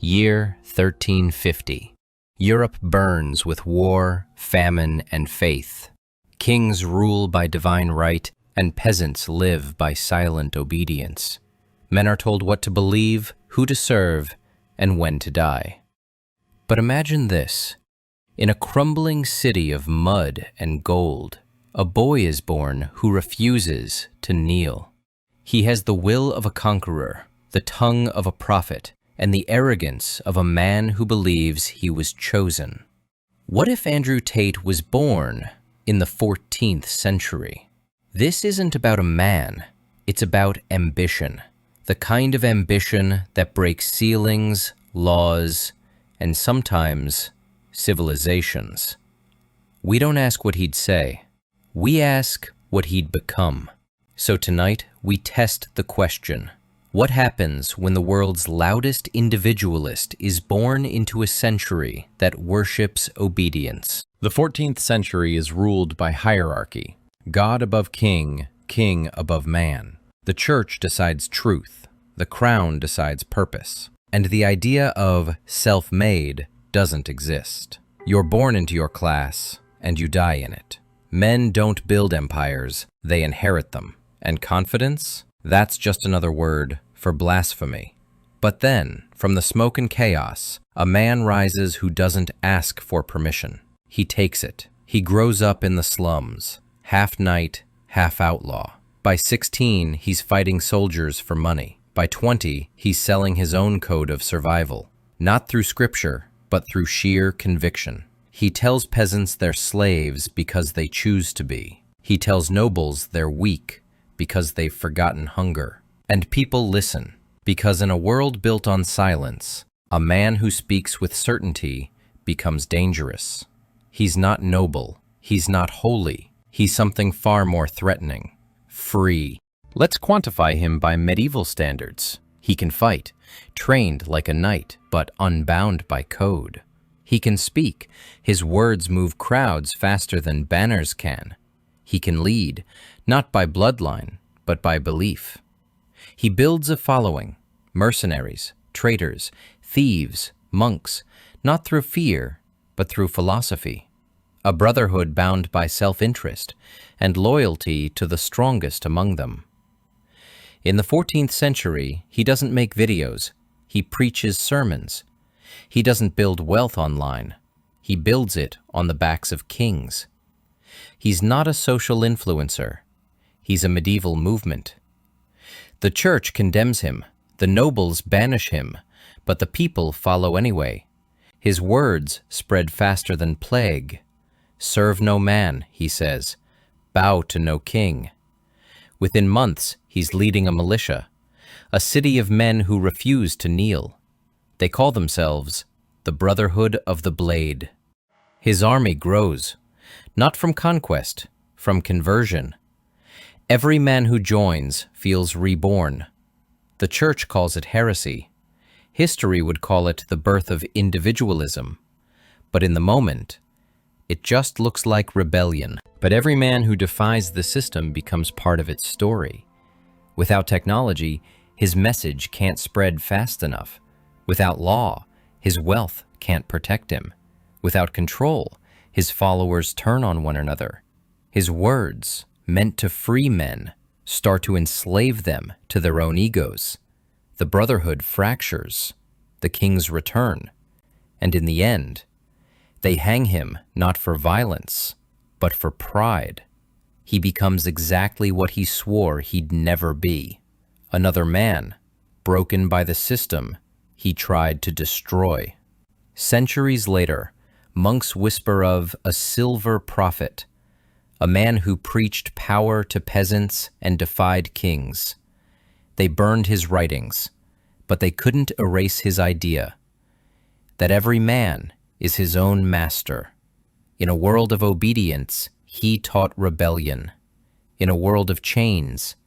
Year 1350. Europe burns with war, famine, and faith. Kings rule by divine right, and peasants live by silent obedience. Men are told what to believe, who to serve, and when to die. But imagine this. In a crumbling city of mud and gold, a boy is born who refuses to kneel. He has the will of a conqueror, the tongue of a prophet, and the arrogance of a man who believes he was chosen. What if Andrew Tate was born in the 14th century? This isn't about a man, it's about ambition. The kind of ambition that breaks ceilings, laws, and sometimes civilizations. We don't ask what he'd say, we ask what he'd become. So tonight, we test the question. What happens when the world's loudest individualist is born into a century that worships obedience? The 14th century is ruled by hierarchy. God above king, king above man. The church decides truth. The crown decides purpose. And the idea of self-made doesn't exist. You're born into your class, and you die in it. Men don't build empires, they inherit them. And confidence? That's just another word for blasphemy. But then, from the smoke and chaos, a man rises who doesn't ask for permission. He takes it. He grows up in the slums, half knight, half outlaw. By 16, he's fighting soldiers for money. By 20, he's selling his own code of survival, not through scripture, but through sheer conviction. He tells peasants they're slaves because they choose to be. He tells nobles they're weak because they've forgotten hunger. And people listen, because in a world built on silence, a man who speaks with certainty becomes dangerous. He's not noble, he's not holy, he's something far more threatening. Free. Let's quantify him by medieval standards. He can fight, trained like a knight, but unbound by code. He can speak, his words move crowds faster than banners can. He can lead, not by bloodline, but by belief. He builds a following, mercenaries, traitors, thieves, monks, not through fear, but through philosophy. A brotherhood bound by self-interest and loyalty to the strongest among them. In the 14th century, he doesn't make videos, he preaches sermons. He doesn't build wealth online, he builds it on the backs of kings. He's not a social influencer, he's a medieval movement. The church condemns him, the nobles banish him, but the people follow anyway. His words spread faster than plague. Serve no man, he says, bow to no king. Within months, he's leading a militia, a city of men who refuse to kneel. They call themselves the Brotherhood of the Blade. His army grows, not from conquest, from conversion. Every man who joins feels reborn. The church calls it heresy. History would call it the birth of individualism. But in the moment, it just looks like rebellion. But every man who defies the system becomes part of its story. Without technology, his message can't spread fast enough. Without law, his wealth can't protect him. Without control, his followers turn on one another. His words, meant to free men, start to enslave them to their own egos. The brotherhood fractures, the kings return, and in the end, they hang him not for violence, but for pride. He becomes exactly what he swore he'd never be. Another man, broken by the system he tried to destroy. Centuries later, monks whisper of a silver prophet, a man who preached power to peasants and defied kings. They burned his writings, but they couldn't erase his idea that every man is his own master. In a world of obedience, he taught rebellion. In a world of chains,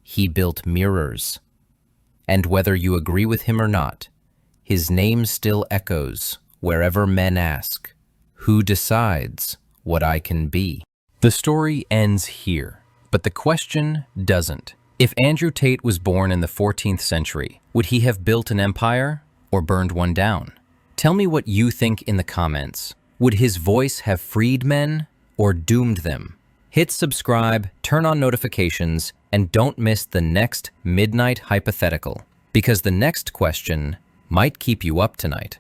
he built mirrors. And whether you agree with him or not, his name still echoes wherever men ask, who decides what I can be? The story ends here, but the question doesn't. If Andrew Tate was born in the 14th century, would he have built an empire or burned one down? Tell me what you think in the comments. Would his voice have freed men or doomed them? Hit subscribe, turn on notifications, and don't miss the next Midnight Hypothetical, because the next question might keep you up tonight.